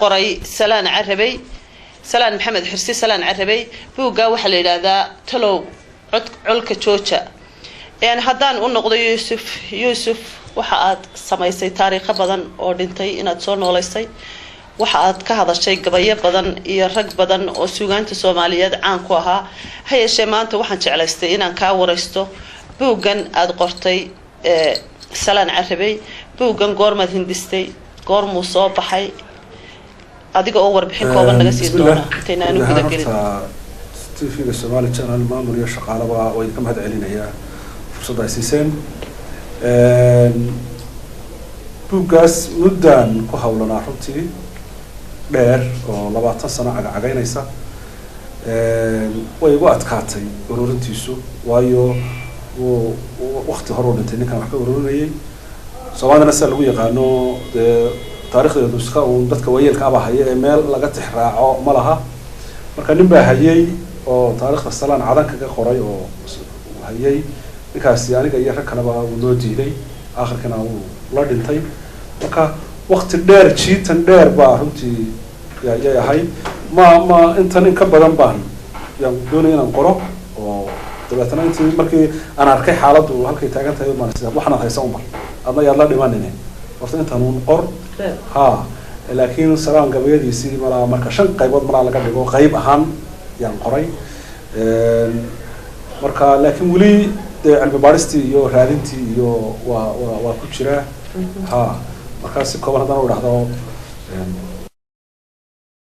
قري سلان عربي سلان محمد حرسي سلان عربي بوغا waxa la yiraahdaa talow culka jooja haddaan u noqdo Yusuf waxa aad samaysay taariikh badan oo dhintay inaad soo nooleysay waxa aad ka hadashay gabayo badan iyo rag badan oo suugaanta Soomaaliyeed caan ku ahaa hay'ashee maanta waxaan jeclaystay inaan ka waraysto buugan aad qortay salaan carabi buugan goormad hindistay goormuu soo baxay adiga oo warbixin kooban naga sii doona intaanu guda galin TV Somali channel maamul iyo shaqaalaba way ka mahad celinayaan fursad ay siiseen buugaas muddan ku hawlanaa runtii dheer oo 20 sano cagaynaysa way ugu adkaatay ururintiisu waayo waqti hore oo dhintay ninkan wax ka ururinayay Soomaalina sida lagu yaqaano taariikhdeedu iska dadka wayeelka abahaya ee meel laga tixraaco ma laha marka nin baa hayay oo taariikhda salaan cadan kaga qoray oo hayay ninkaasi aniga iyo rag kale baa uu loo diiday aakhirkana uu la dhintay marka waqti dheer jiitan dheer baa runtii yahay ma intan ka badan baan yaan doonay inaan qoro oo dabeetana intii markii aan arkay xaaladdu halkay taagan tahay ma waxaan haysan umar ama yaad la dhimanine waqti intan uu qor ha laakiin salaan gabayadiisii marka 5 qaybood laga dhigo qayb ahaan yaan qoray marka laakiin wali cilmi baaristi iyo raadintii iyo waa ku jira ha marka si kooban hadaan u dhaxdo